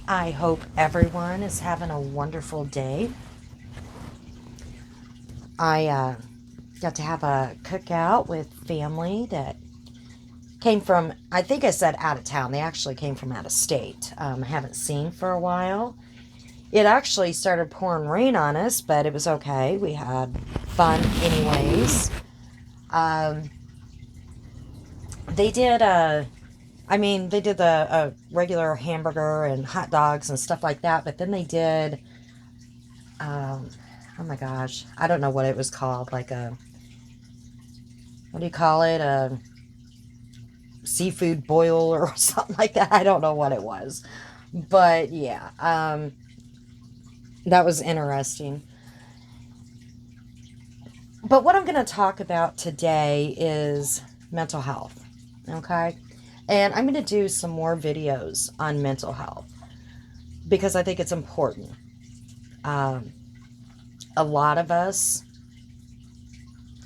I hope everyone is having a wonderful day. I got to have a cookout with family that came from, I think I said out of town. They actually came from out of state. I haven't seen for a while. It actually started pouring rain on us, but it was okay. We had fun anyways. Um, they did they did the regular hamburger and hot dogs and stuff like that, but then they did um, oh my gosh, I don't know what it was called. Like a, what do you call it? A seafood boil or something like that. I don't know what it was. But yeah, that was interesting. But what I'm going to talk about today is mental health. Okay. And I'm going to do some more videos on mental health because I think it's important. Um, a lot of us,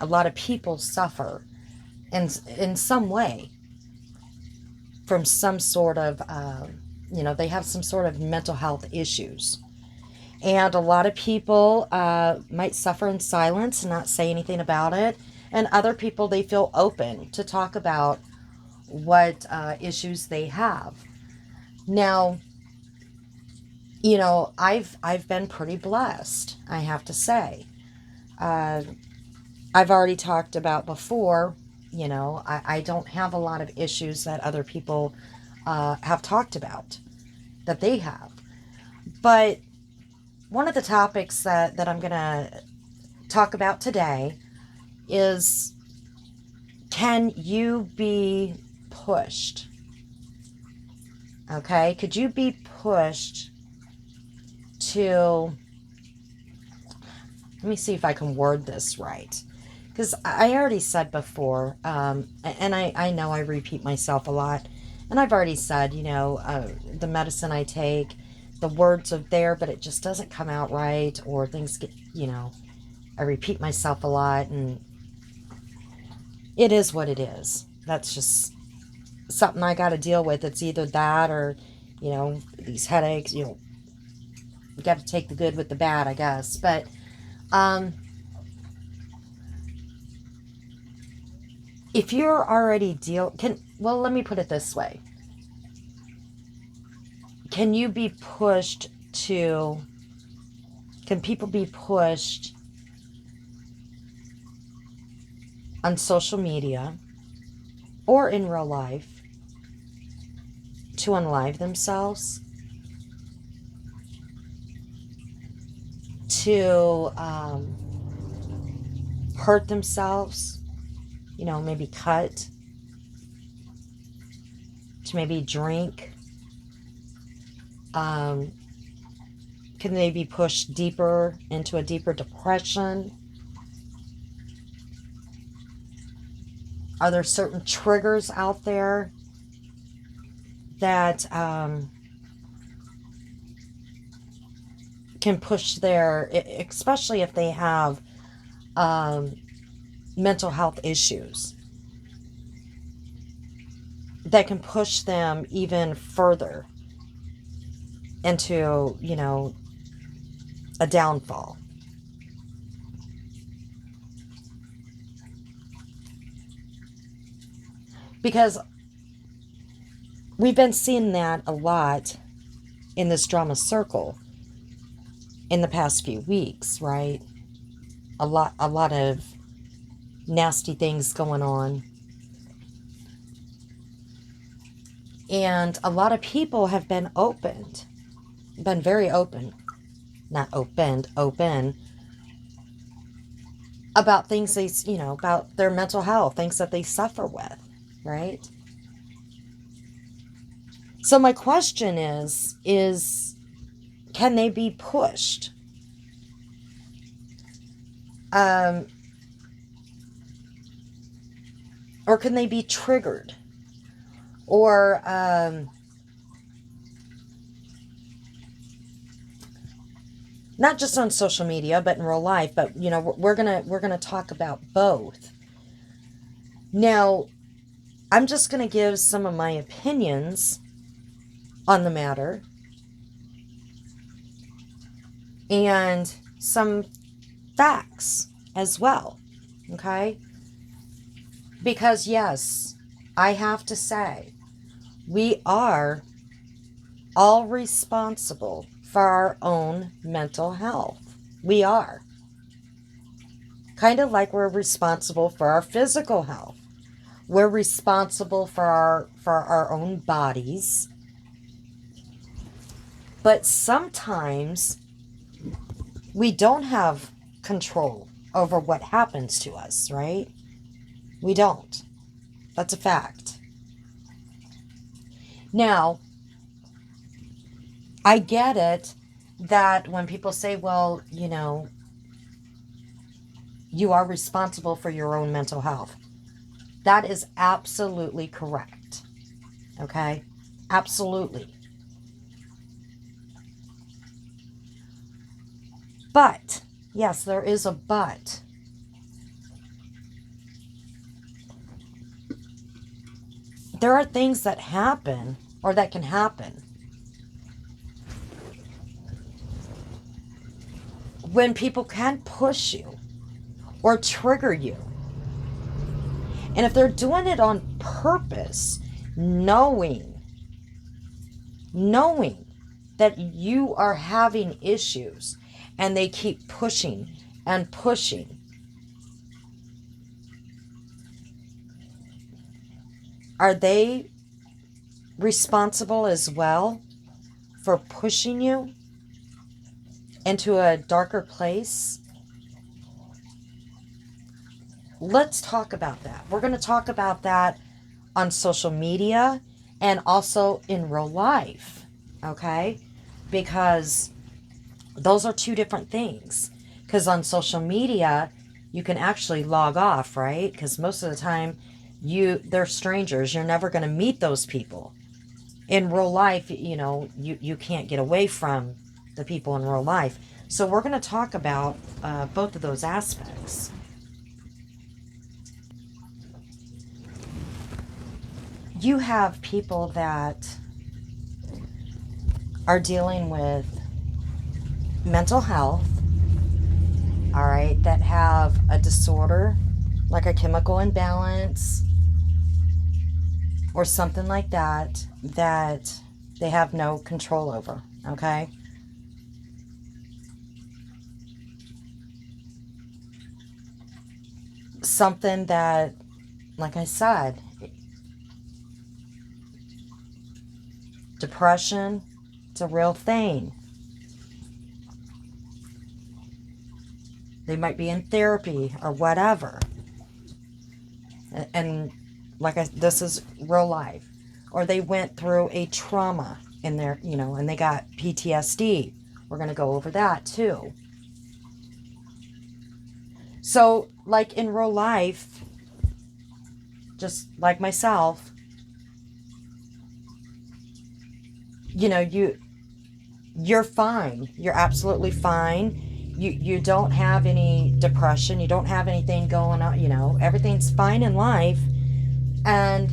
a lot of people suffer in some way from some sort of, they have some sort of mental health issues. And a lot of people might suffer in silence and not say anything about it. And other people, they feel open to talk about what issues they have. Now, I've been pretty blessed, I have to say. Uh, I've already talked about before, I don't have a lot of issues that other people have talked about that they have. But one of the topics that I'm going to talk about today is, can you be pushed? Okay? Could you be pushed to, let me see if I can word this right. Because I already said before, and I know I repeat myself a lot, and I've already said, the medicine I take, the words are there, but it just doesn't come out right, or things get, I repeat myself a lot, and it is what it is. That's just something I got to deal with. It's either that or, these headaches, you got to take the good with the bad, I guess. But, if you're already let me put it this way. Can you be pushed to, can people be pushed on social media or in real life to unalive themselves, to hurt themselves, maybe cut, to maybe drink? Um, can they be pushed deeper into a deeper depression? Are there certain triggers out there that can push especially if they have um, mental health issues, that can push them even further into, a downfall? Because we've been seeing that a lot in this drama circle in the past few weeks, right? A lot of nasty things going on. And a lot of people have been very open, not opened, open about things about their mental health, things that they suffer with, right? So my question is can they be pushed? Um, or can they be triggered? Or not just on social media, but in real life. But we're gonna talk about both. Now, I'm just gonna give some of my opinions on the matter, and some facts as well. Okay? Because yes, I have to say, we are all responsible for our own mental health. We are. Kind of like we're responsible for our physical health. We're responsible for our own bodies. But sometimes we don't have control over what happens to us, right? We don't. That's a fact. Now, I get it that when people say, well, you are responsible for your own mental health. That is absolutely correct. Okay? Absolutely. But, yes, there is a but. There are things that happen, or that can happen, when people can push you or trigger you. And if they're doing it on purpose, knowing that you are having issues, and they keep pushing and pushing, are they responsible as well for pushing you into a darker place? Let's talk about that. We're going to talk about that on social media and also in real life, okay? Because those are two different things. Because on social media, you can actually log off, right? Because most of the time, they're strangers. You're never going to meet those people. In real life, you can't get away from the people in real life. So we're going to talk about both of those aspects. You have people that are dealing with mental health, all right, that have a disorder, like a chemical imbalance or something like that, that they have no control over, okay? Something that, like I said, depression, it's a real thing. They might be in therapy or whatever. And this is real life. Or they went through a trauma in their, and they got PTSD. We're going to go over that too. So, like in real life, just like myself, you're fine. You're absolutely fine. You don't have any depression. You don't have anything going on. Everything's fine in life. And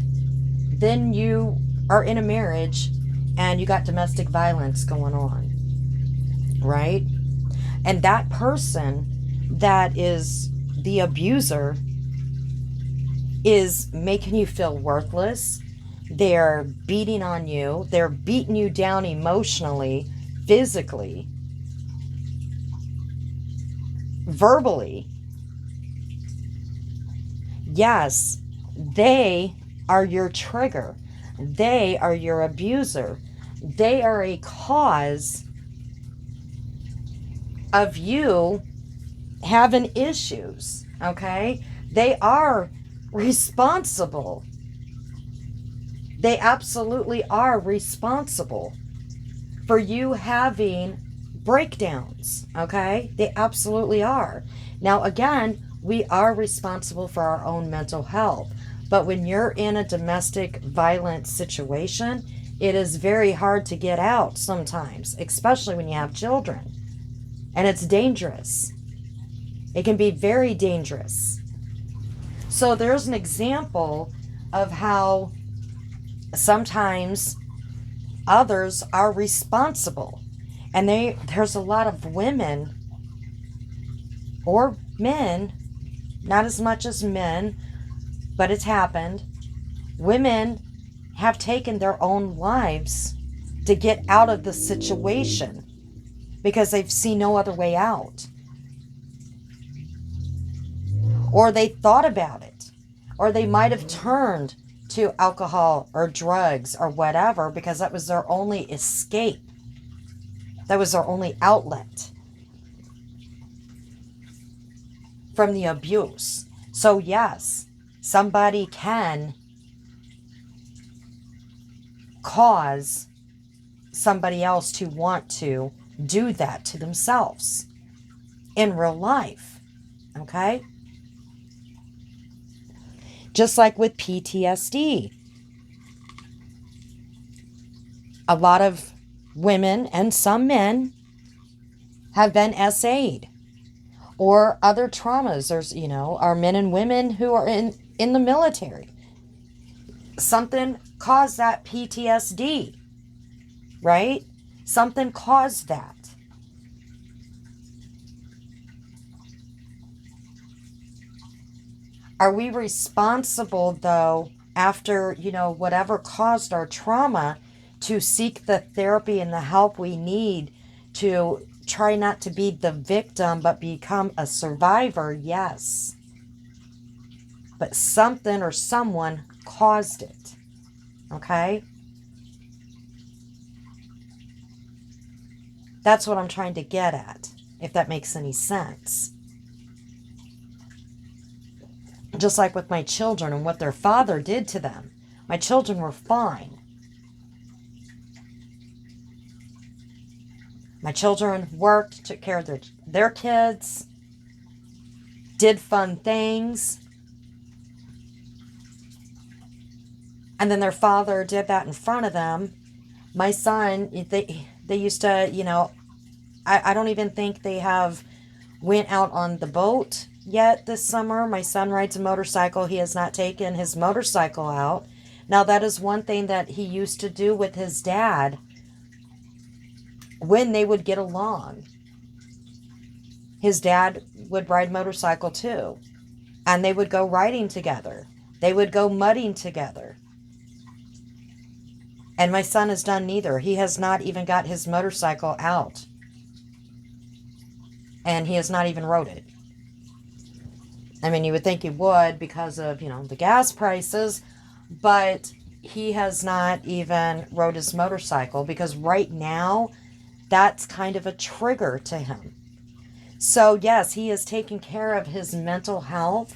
then you are in a marriage and you got domestic violence going on, right? And that person that is the abuser is making you feel worthless. They're beating on you. They're beating you down emotionally, physically, verbally. Yes, they are your trigger. They are your abuser. They are a cause of you having issues, okay? They are responsible. They absolutely are responsible for you having breakdowns, okay? They absolutely are. Now, again, we are responsible for our own mental health. But when you're in a domestic violence situation, it is very hard to get out sometimes, especially when you have children. And it's dangerous. It can be very dangerous. So there's an example of how sometimes others are responsible. And there's a lot of women or men, not as much as men, but it's happened. Women have taken their own lives to get out of the situation because they've seen no other way out. Or they thought about it. Or they might have turned to alcohol or drugs or whatever because that was their only escape. That was their only outlet from the abuse. So yes, somebody can cause somebody else to want to do that to themselves in real life. Okay? Just like with PTSD. A lot of women and some men have been SA'd. Or other traumas. There's, are men and women who are in the military. Something caused that PTSD, right? Something caused that. Are we responsible, though, after, whatever caused our trauma, to seek the therapy and the help we need to try not to be the victim, but become a survivor? Yes. But something or someone caused it. Okay? That's what I'm trying to get at, if that makes any sense. Just like with my children and what their father did to them. My children were fine. My children worked, took care of their kids, did fun things. And then their father did that in front of them. My son, they used to, I don't even think they have went out on the boat yet this summer. My son rides a motorcycle. He has not taken his motorcycle out. Now, that is one thing that he used to do with his dad when they would get along. His dad would ride motorcycle too. And they would go riding together. They would go mudding together. And my son has done neither. He has not even got his motorcycle out. And he has not even rode it. I mean, you would think he would because of, the gas prices. But he has not even rode his motorcycle because right now, that's kind of a trigger to him. So yes, he is taking care of his mental health.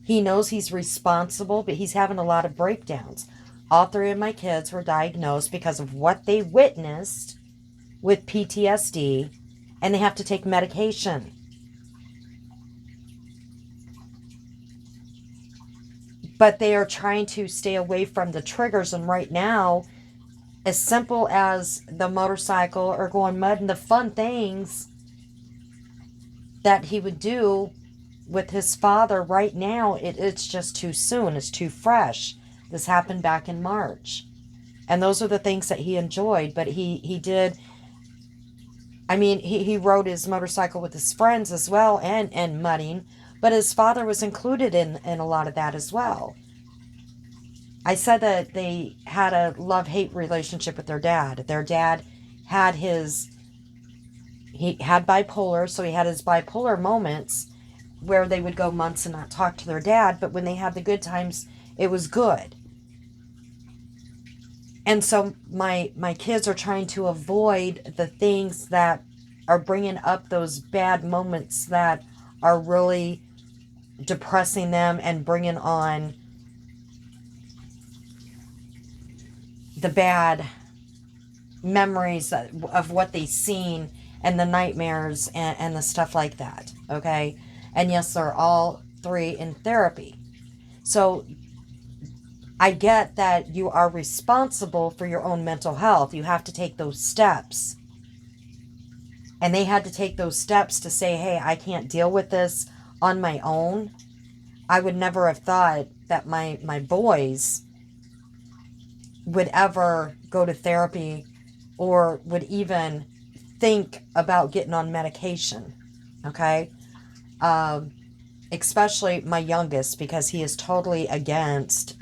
He knows he's responsible, but he's having a lot of breakdowns. All three of my kids were diagnosed because of what they witnessed with PTSD, and they have to take medication. But they are trying to stay away from the triggers, and right now, as simple as the motorcycle or going mud and the fun things that he would do with his father, right now, it's just too soon. It's too fresh. This happened back in March. And those are the things that he enjoyed. But he did, he rode his motorcycle with his friends as well and mudding. But his father was included in a lot of that as well. I said that they had a love-hate relationship with their dad. Their dad had he had bipolar, so he had his bipolar moments where they would go months and not talk to their dad, but when they had the good times, it was good. And so my kids are trying to avoid the things that are bringing up those bad moments that are really depressing them and bringing on the bad memories of what they've seen and the nightmares and the stuff like that, okay? And yes, they're all three in therapy. So I get that you are responsible for your own mental health. You have to take those steps. And they had to take those steps to say, hey, I can't deal with this on my own. I would never have thought that my boys would ever go to therapy or would even think about getting on medication, okay? Especially my youngest, because he is totally against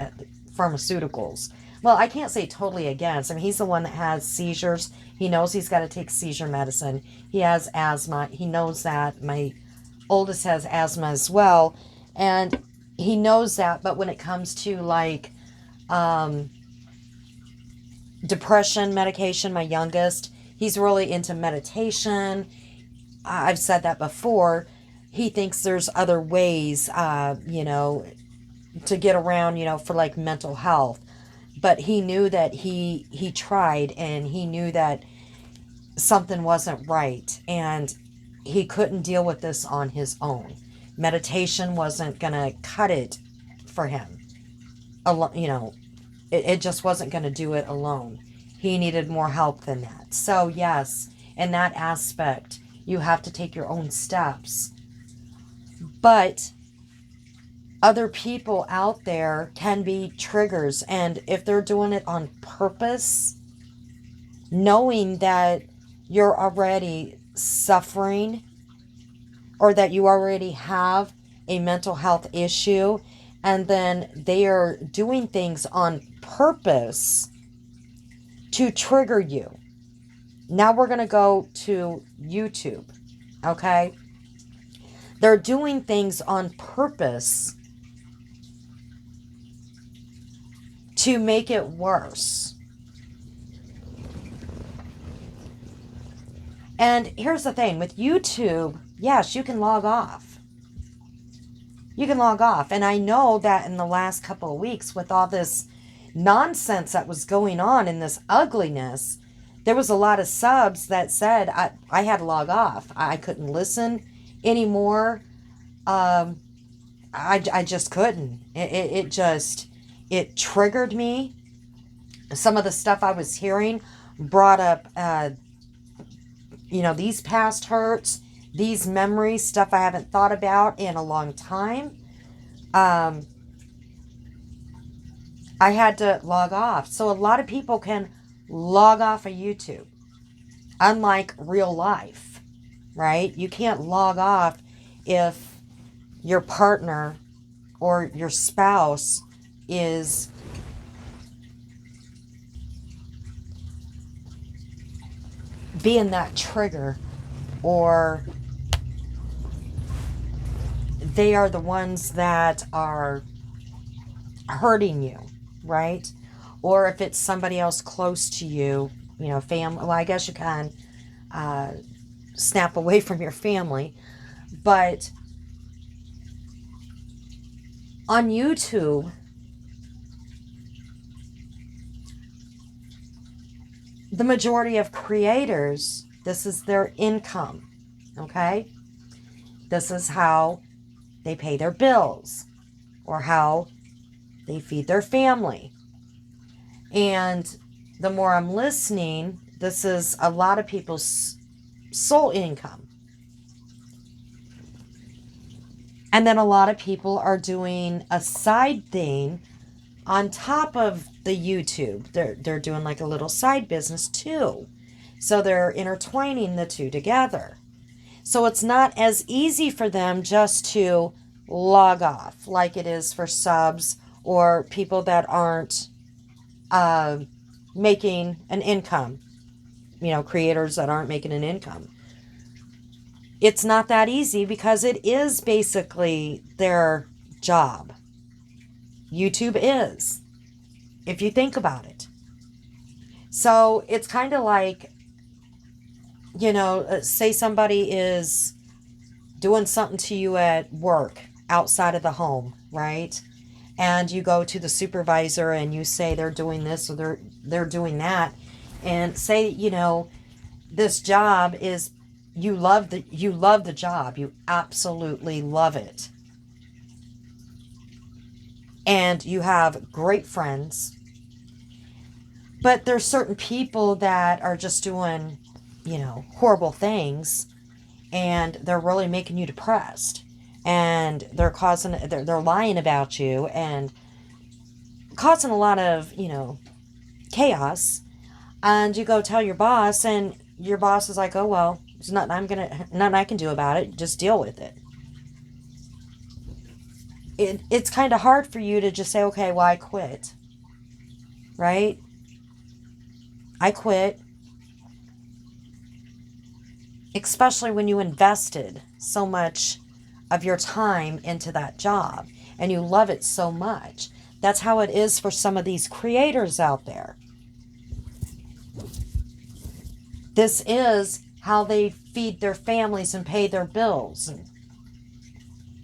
pharmaceuticals. Well, I can't say totally against. I mean, he's the one that has seizures. He knows he's got to take seizure medicine. He has asthma. He knows that. My oldest has asthma as well. And he knows that. But when it comes to like depression medication, my youngest, he's really into meditation. I've said that before. He thinks there's other ways, to get around, for like mental health. But he knew that he tried, and he knew that something wasn't right, and he couldn't deal with this on his own. Meditation wasn't going to cut it for him. It just wasn't going to do it alone. He needed more help than that. So yes, in that aspect, you have to take your own steps. But other people out there can be triggers, and if they're doing it on purpose, knowing that you're already suffering or that you already have a mental health issue, and then they are doing things on purpose to trigger you. Now we're going to go to YouTube, okay? They're doing things on purpose to make it worse. And here's the thing, with YouTube, yes, you can log off. You can log off. And I know that in the last couple of weeks, with all this nonsense that was going on and this ugliness, there was a lot of subs that said I had to log off. I couldn't listen anymore. I just couldn't. It triggered me. Some of the stuff I was hearing brought up, these past hurts, these memories, stuff I haven't thought about in a long time. I had to log off. So a lot of people can log off of YouTube. Unlike real life, right? You can't log off if your partner or your spouse is being that trigger, or they are the ones that are hurting you, right? Or if it's somebody else close to you, family. Well, I guess you can snap away from your family. But on YouTube, the majority of creators, this is their income, okay? This is how they pay their bills, or how they feed their family. And the more I'm listening, this is a lot of people's sole income. And then a lot of people are doing a side thing on top of the YouTube. They're doing like a little side business too. So they're intertwining the two together. So it's not as easy for them just to log off like it is for subs or people that aren't making an income. Creators that aren't making an income. It's not that easy because it is basically their job. YouTube is, if you think about it. So it's kind of like, say somebody is doing something to you at work outside of the home, right? And you go to the supervisor and you say they're doing this or they're doing that, and say, this job is, you love the job, you absolutely love it, and you have great friends, but there's certain people that are just doing, horrible things, and they're really making you depressed, and they're lying about you and causing a lot of, chaos. And you go tell your boss, and your boss is like, oh, well, there's nothing I can do about it. Just deal with it. It's kind of hard for you to just say, okay, well, I quit. Right? I quit. Especially when you invested so much of your time into that job and you love it so much. That's how it is for some of these creators out there. This is how they feed their families and pay their bills. And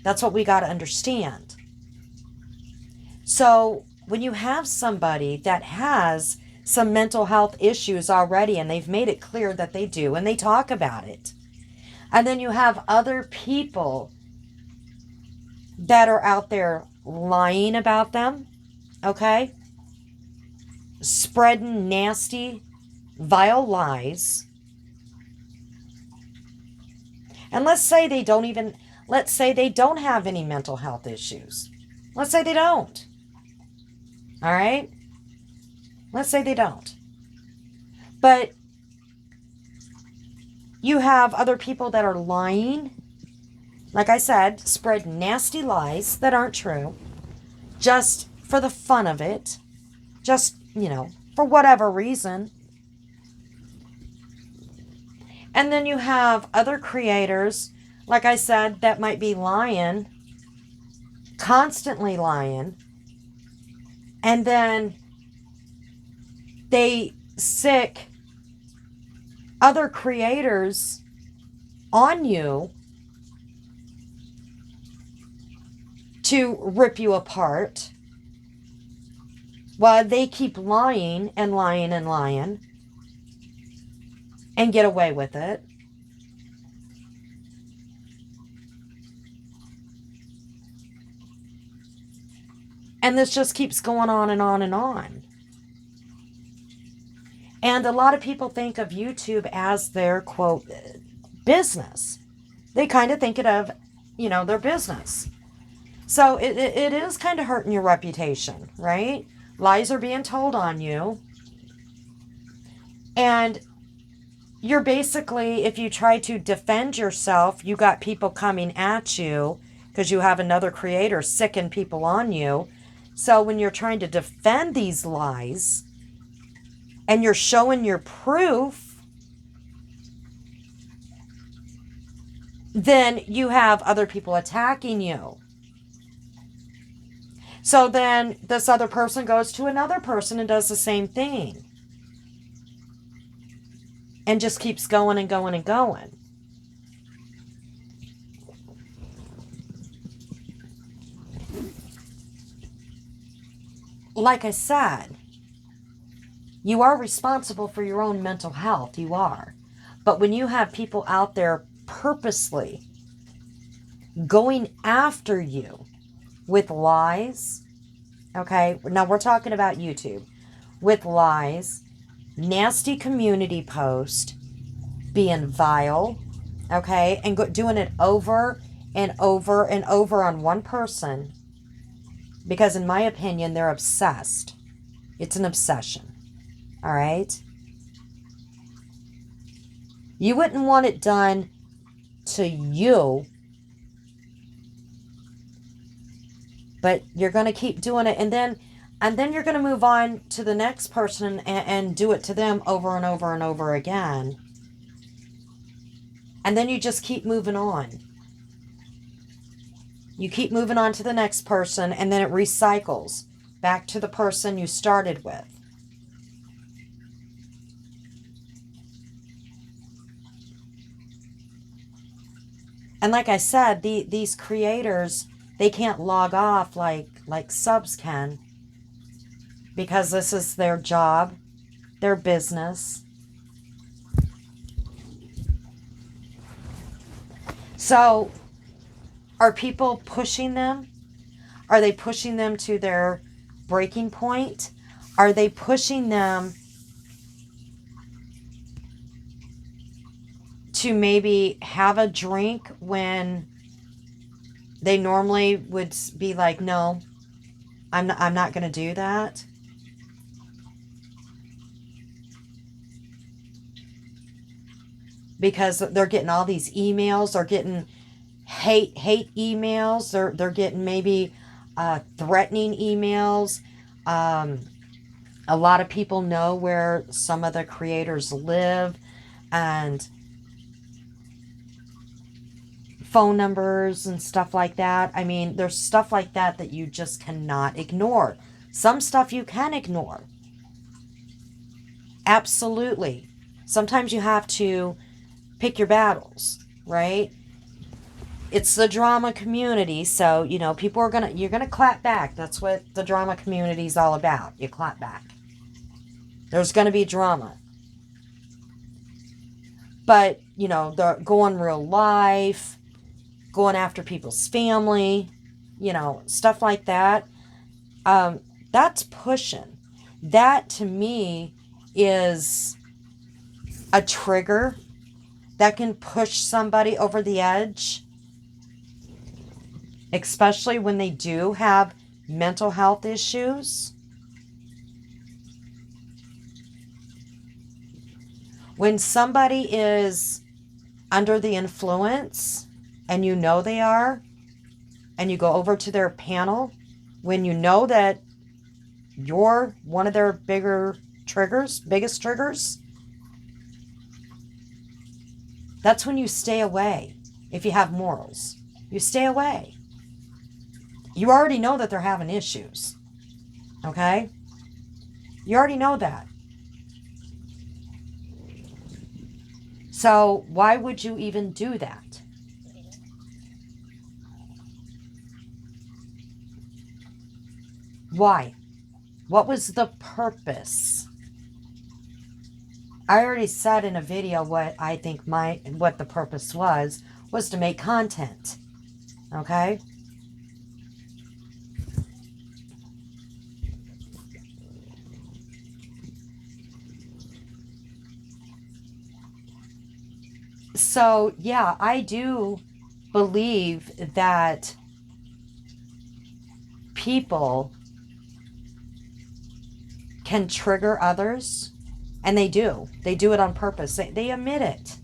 that's what we got to understand. So when you have somebody that has some mental health issues already, and they've made it clear that they do, and they talk about it, and then you have other people that are out there lying about them, okay? Spreading nasty, vile lies. And let's say they don't have any mental health issues. Let's say they don't. All right? Let's say they don't. But you have other people that are lying, like I said, spread nasty lies that aren't true, just for the fun of it, just, for whatever reason. And then you have other creators, like I said, that might be lying, constantly lying, and then they sick other creators on you to rip you apart while they keep lying and lying and lying and get away with it. And this just keeps going on and on and on. And a lot of people think of YouTube as their, quote, business. They kind of think it of, their business. So it is kind of hurting your reputation, right? Lies are being told on you. And you're basically, if you try to defend yourself, you got people coming at you because you have another creator sicking people on you. So when you're trying to defend these lies and you're showing your proof, then you have other people attacking you. So then this other person goes to another person and does the same thing. And just keeps going and going and going. Like I said, you are responsible for your own mental health. You are. But when you have people out there purposely going after you with lies, okay? Now we're talking about YouTube. With lies, nasty community post, being vile, okay? And doing it over and over and over on one person. Because in my opinion, they're obsessed. It's an obsession. All right? You wouldn't want it done to you, but you're going to keep doing it, and then you're going to move on to the next person and do it to them over and over and over again. And then you just keep moving on. You keep moving on to the next person, and then it recycles back to the person you started with. And like I said, these creators, they can't log off like subs can, because this is their job, their business. So, are people pushing them? Are they pushing them to their breaking point? Are they pushing them to maybe have a drink when they normally would be like, no, I'm not going to do that? because they're getting all these emails. They're getting hate emails. They're getting maybe threatening emails. A lot of people know where some of the creators live, and phone numbers and stuff like that. I mean, there's stuff like that that you just cannot ignore. Some stuff you can ignore. Absolutely. Sometimes you have to pick your battles, right? It's the drama community, so, you know, people are you're gonna clap back. That's what the drama community is all about. You clap back. There's gonna be drama. But, you know, they're going real life, going after people's family, you know, stuff like that. That's pushing. That to me is a trigger that can push somebody over the edge, especially when they do have mental health issues. When somebody is under the influence, and you know they are, and you go over to their panel, when you know that you're one of their biggest triggers, that's when you stay away. If you have morals, you stay away. You already know that they're having issues. Okay? You already know that. So why would you even do that? Why? What was the purpose? I already said in a video what I think what the purpose was to make content. Okay? So, yeah, I do believe that people can trigger others, and they do. They do it on purpose. They admit it.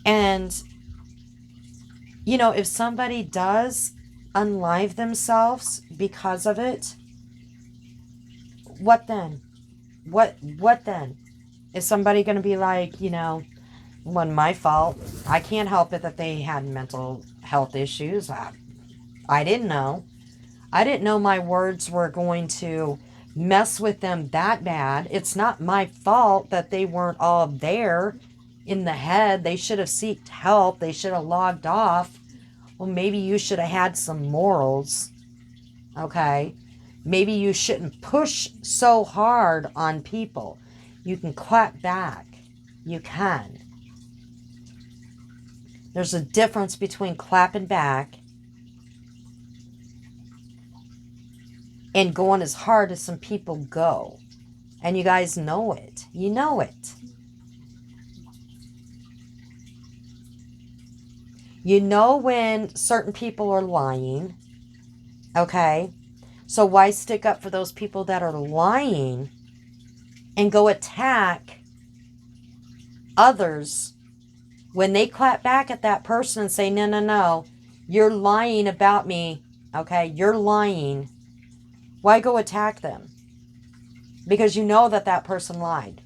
And, you know, if somebody does unlive themselves because of it, what then? What then? Is somebody going to be like, you know, wasn't my fault. I can't help it that they had mental health issues. I didn't know. I didn't know my words were going to mess with them that bad. It's not my fault that they weren't all there in the head. They should have sought help. They should have logged off. Well, maybe you should have had some morals. Okay? Maybe you shouldn't push so hard on people. You can clap back. You can. There's a difference between clapping back and going as hard as some people go. And you guys know it. You know it. You know when certain people are lying. Okay? So why stick up for those people that are lying and go attack others when they clap back at that person and say, no, you're lying about me. Okay? You're lying. Why go attack them? Because you know that person lied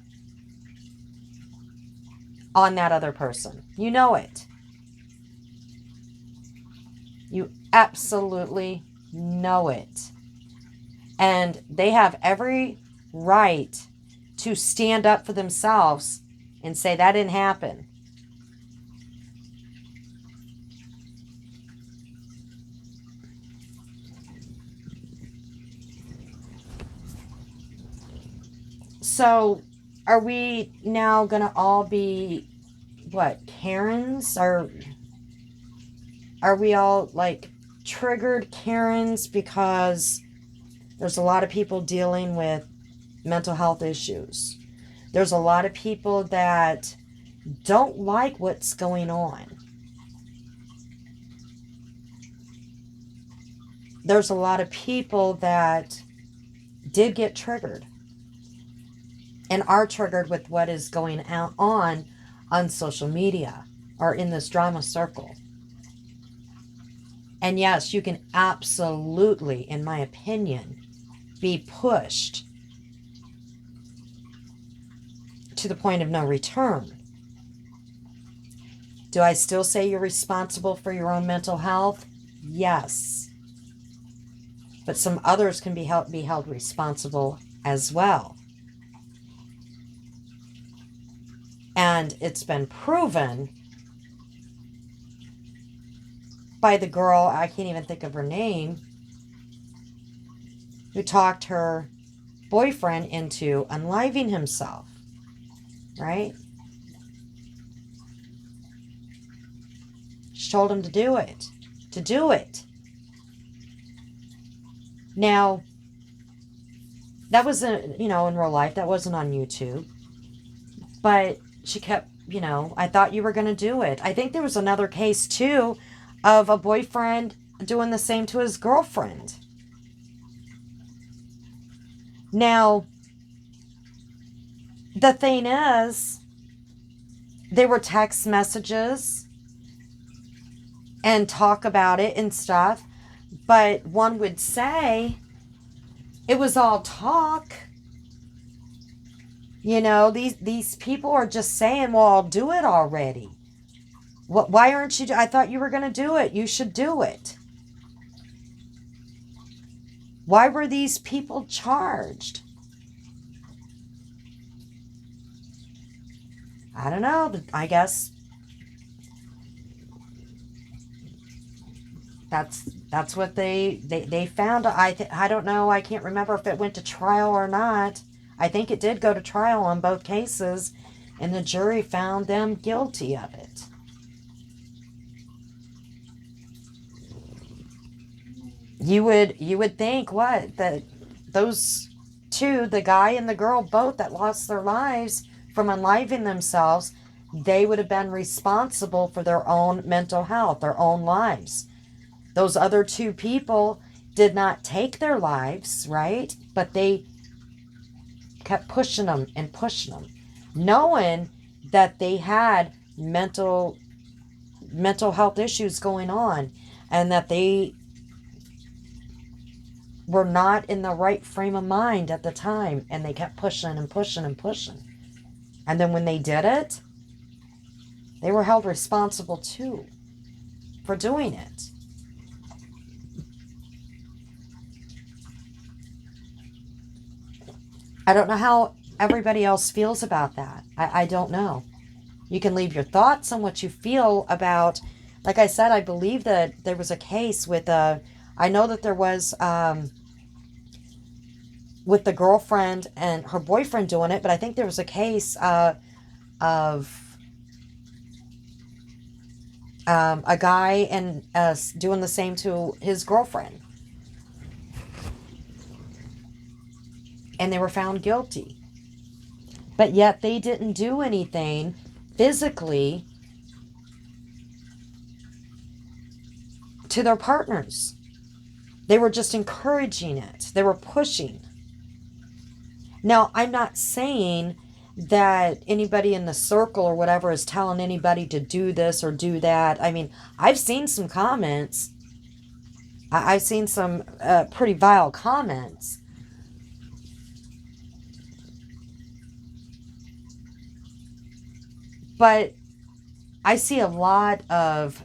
on that other person. You know it. You absolutely know it. And they have every right to stand up for themselves and say that didn't happen. So, are we now going to all be, what, Karens? Or are we all, like, triggered Karens because there's a lot of people dealing with mental health issues? There's a lot of people that don't like what's going on. There's a lot of people that did get triggered and are triggered with what is going on on social media or in this drama circle. And yes, you can absolutely, in my opinion, be pushed to the point of no return. Do I still say you're responsible for your own mental health? Yes. But some others can be held responsible as well. And it's been proven by the girl, I can't even think of her name, who talked her boyfriend into unaliving himself, right? She told him to do it. Now, that wasn't, in real life, that wasn't on YouTube. But she kept, I thought you were going to do it. I think there was another case, too, of a boyfriend doing the same to his girlfriend. Now, the thing is, they were text messages and talk about it and stuff, but one would say it was all talk. These people are just saying, well, I'll do it already. Why aren't you? I thought you were going to do it. You should do it. Why were these people charged? I don't know. I guess that's what they found. I don't know. I can't remember if it went to trial or not. I think it did go to trial on both cases, and the jury found them guilty of it. You would think that those two, the guy and the girl, both that lost their lives from unaliving themselves, they would have been responsible for their own mental health, their own lives. Those other two people did not take their lives, right? But they kept pushing them, knowing that they had mental health issues going on, and that they were not in the right frame of mind at the time, and they kept pushing. And then when they did it, they were held responsible too for doing it. I don't know how everybody else feels about that. I don't know. You can leave your thoughts on what you feel about, like I said, I believe that there was a case with I know that there was with the girlfriend and her boyfriend doing it, but I think there was a case of a guy and doing the same to his girlfriend. And they were found guilty. But yet they didn't do anything physically to their partners. They were just encouraging it. They were pushing. Now, I'm not saying that anybody in the circle or whatever is telling anybody to do this or do that. I mean, I've seen some comments. I've seen some pretty vile comments. But I see a lot of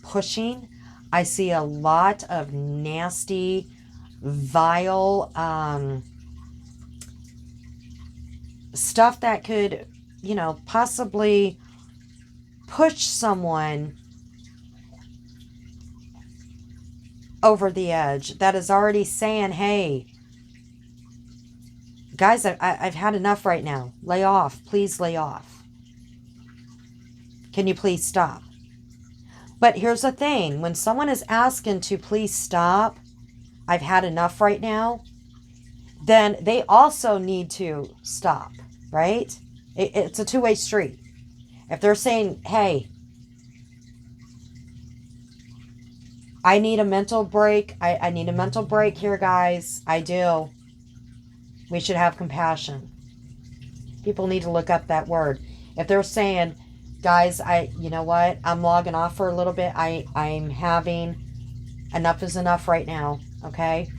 pushing. I see a lot of nasty, vile stuff that could, possibly push someone over the edge. That is already saying, hey, guys, I've had enough right now. Lay off. Please lay off. Can you please stop? But here's the thing. When someone is asking to please stop, I've had enough right now, then they also need to stop, right? It's a two-way street. If they're saying, hey, I need a mental break. I need a mental break here, guys. I do. We should have compassion. People need to look up that word. If they're saying, guys, you know what, I'm logging off for a little bit. I'm having enough is enough right now, okay?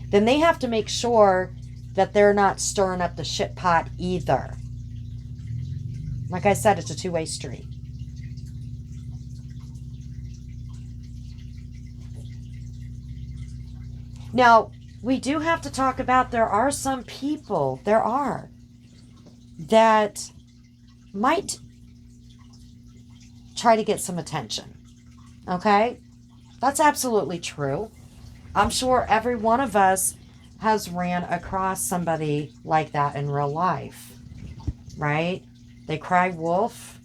Then they have to make sure that they're not stirring up the shit pot either. Like I said, it's a two-way street. Now, we do have to talk about there are some people, that might try to get some attention. Okay? That's absolutely true. I'm sure every one of us has ran across somebody like that in real life. Right? They cry wolf.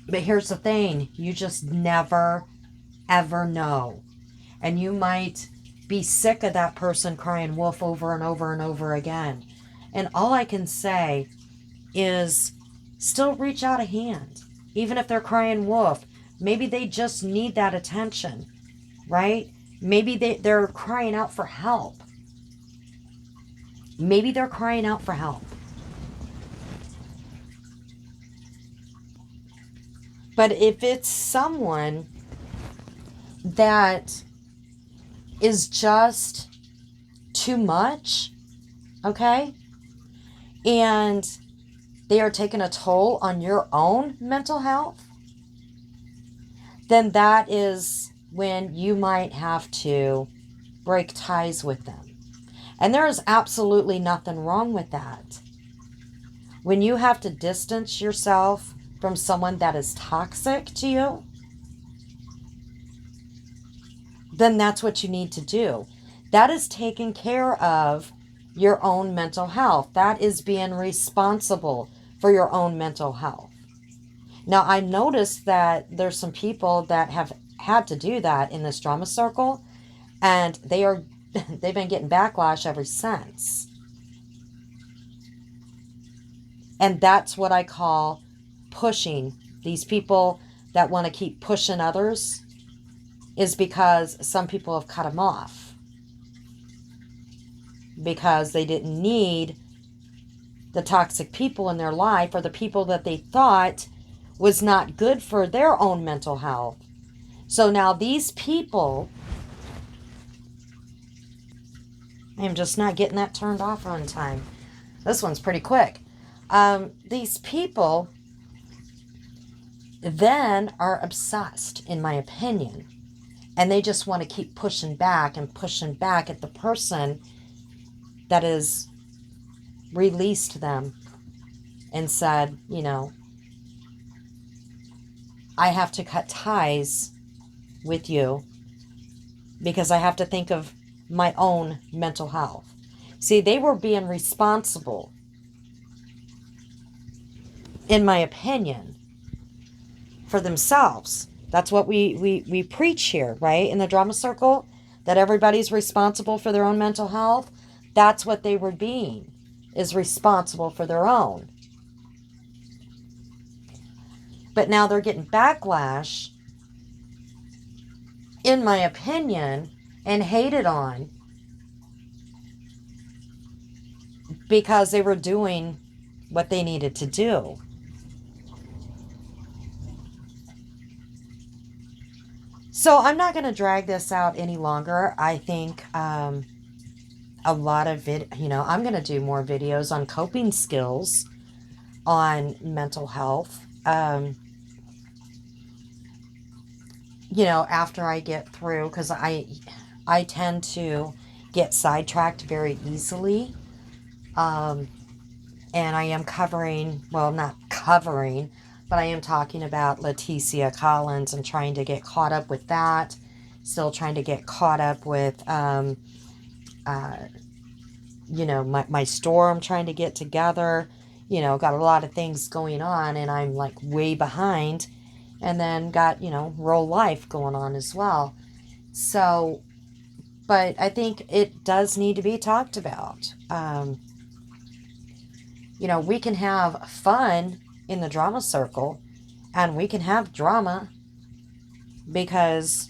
But here's the thing. You just never, ever know. And you might be sick of that person crying wolf over and over and over again. And all I can say is still reach out a hand. Even if they're crying wolf, maybe they just need that attention, right? Maybe they're crying out for help. Maybe they're crying out for help. But if it's someone that is just too much, okay? And they are taking a toll on your own mental health, then that is when you might have to break ties with them. And there is absolutely nothing wrong with that. When you have to distance yourself from someone that is toxic to you, then that's what you need to do. That is taking care of your own mental health. That is being responsible for your own mental health. Now, I noticed that there's some people that have had to do that in this drama circle, and they've been getting backlash ever since. And that's what I call pushing. These people that want to keep pushing others is because some people have cut them off because they didn't need the toxic people in their life, or the people that they thought was not good for their own mental health. So now these people, I'm just not getting that turned off on time. This one's pretty quick. These people then are obsessed, in my opinion, and they just want to keep pushing back and pushing back at the person that has released them and said, you know, I have to cut ties with you because I have to think of my own mental health. See, they were being responsible, in my opinion, for themselves. That's what we preach here, right? In the drama circle, that everybody's responsible for their own mental health. That's what they were being, is responsible for their own. But now they're getting backlash, in my opinion, and hated on because they were doing what they needed to do. So I'm not going to drag this out any longer. I think a lot of it, I'm going to do more videos on coping skills, on mental health. After I get through, because I tend to get sidetracked very easily. And I am covering, well, not covering, but I am talking about Leticia Collins and trying to get caught up with that. Still trying to get caught up with, my store I'm trying to get together. Got a lot of things going on, and I'm like way behind. And then got, real life going on as well. So, but I think it does need to be talked about. We can have fun in the drama circle, and we can have drama because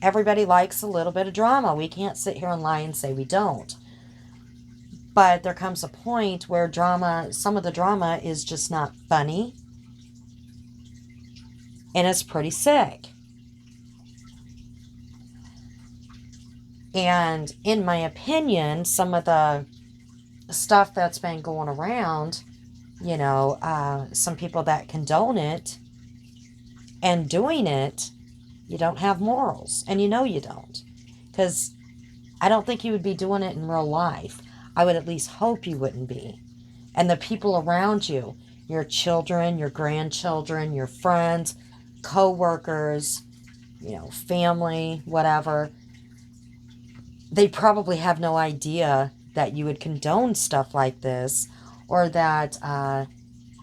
everybody likes a little bit of drama. We can't sit here and lie and say we don't. But there comes a point where drama, some of the drama is just not funny. And it's pretty sick. And in my opinion, some of the stuff that's been going around, you know, some people that condone it and doing it, you don't have morals. And you know you don't. Because I don't think you would be doing it in real life. I would at least hope you wouldn't be. And the people around you, your children, your grandchildren, your friends, co-workers, you know, family, whatever, they probably have no idea that you would condone stuff like this, or that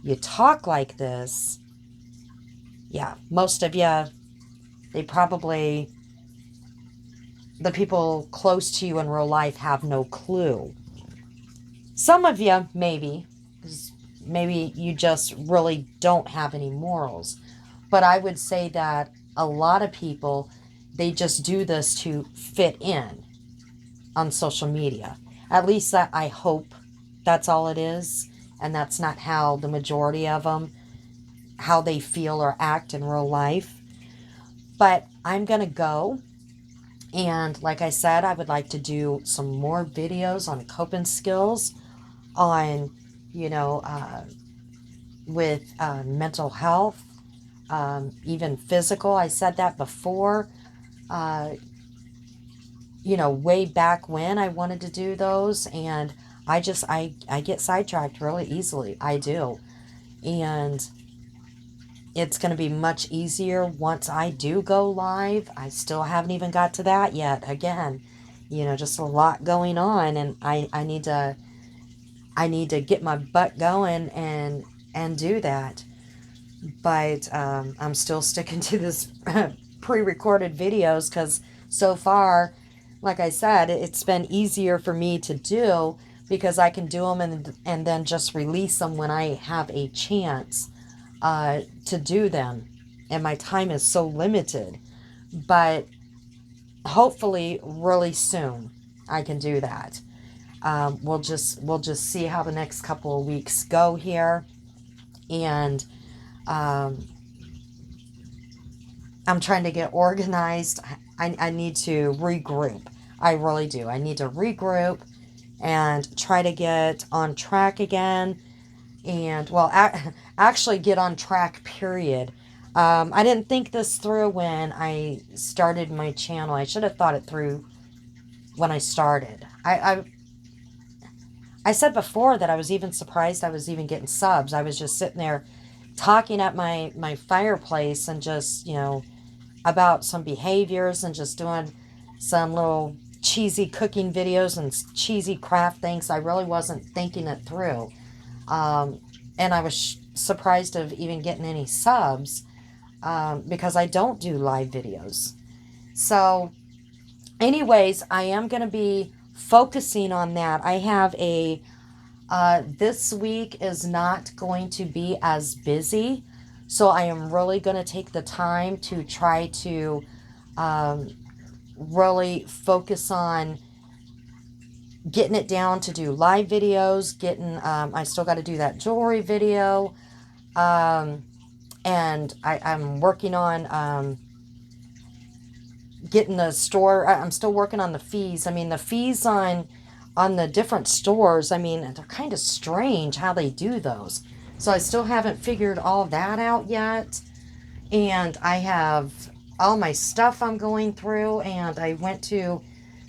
you talk like this. Yeah, most of you, they probably, the people close to you in real life have no clue. Some of you, maybe, because maybe you just really don't have any morals. But I would say that a lot of people, they just do this to fit in on social media. At least that, I hope that's all it is. And that's not how the majority of them, how they feel or act in real life. But I'm going to go. And like I said, I would like to do some more videos on coping skills, on, you know, with mental health, even physical. I said that before. You know, way back when I wanted to do those, and I get sidetracked really easily. I do. And it's going to be much easier once I do go live. I still haven't even got to that yet. Again, you know, just a lot going on, and I need to get my butt going and do that. But I'm still sticking to this pre-recorded videos, because so far, like I said, it's been easier for me to do, because I can do them and then just release them when I have a chance to do them. And my time is so limited. But hopefully really soon I can do that. We'll just see how the next couple of weeks go here. And I'm trying to get organized. I need to regroup. I really do. I need to regroup and try to get on track again. And, well, actually get on track, period. I didn't think this through when I started my channel. I should have thought it through when I started. I said before that I was even surprised I was even getting subs. I was just sitting there talking at my fireplace and just, you know, about some behaviors and just doing some little cheesy cooking videos and cheesy craft things. I really wasn't thinking it through. And I was surprised of even getting any subs because I don't do live videos. So anyways, I am going to be focusing on that. I have a, this week is not going to be as busy. So I am really going to take the time to try to really focus on getting it down to do live videos, I still got to do that jewelry video. And I'm working on getting the store. I'm still working on the fees. I mean, the fees on the different stores, I mean, they're kind of strange how they do those. So I still haven't figured all that out yet. And I have all my stuff I'm going through, and I went to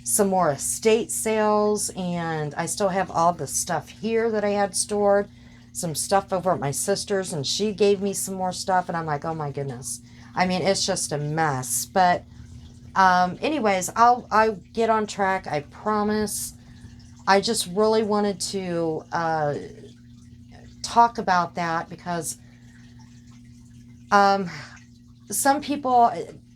some more estate sales, and I still have all the stuff here that I had stored. Some stuff over at my sister's, and she gave me some more stuff, and I'm like, oh my goodness. I mean, it's just a mess. But anyways, I'll get on track, I promise. I just really wanted to talk about that because some people,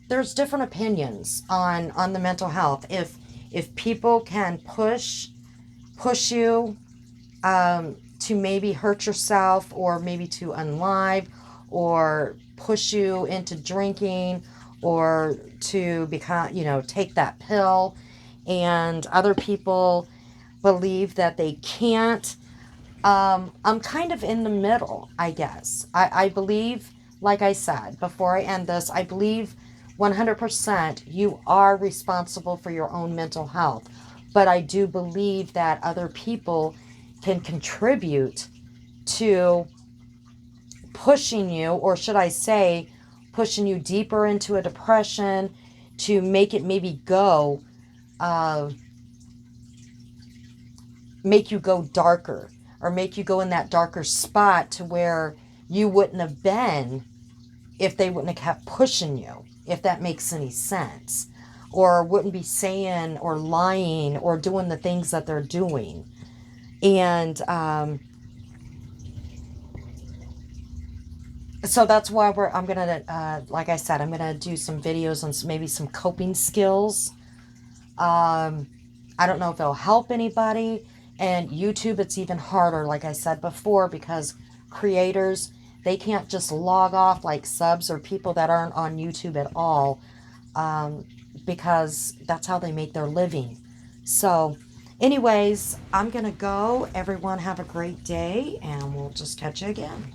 there's different opinions on the mental health. If people can push you to maybe hurt yourself, or maybe to unlive, or push you into drinking, or to become, take that pill, and other people believe that they can't. I'm kind of in the middle, I guess. I believe, like I said, before I end this, I believe 100% you are responsible for your own mental health. But I do believe that other people can contribute to pushing you, or should I say, pushing you deeper into a depression, to make it maybe go, make you go darker, or make you go in that darker spot to where you wouldn't have been if they wouldn't have kept pushing you, if that makes any sense, or wouldn't be saying or lying or doing the things that they're doing. And so that's why I'm gonna, like I said, I'm gonna do some videos on maybe some coping skills. I don't know if it'll help anybody. And YouTube, it's even harder, like I said before, because creators, they can't just log off like subs or people that aren't on YouTube at all, because that's how they make their living. So anyways, I'm going to go. Everyone have a great day, and we'll just catch you again.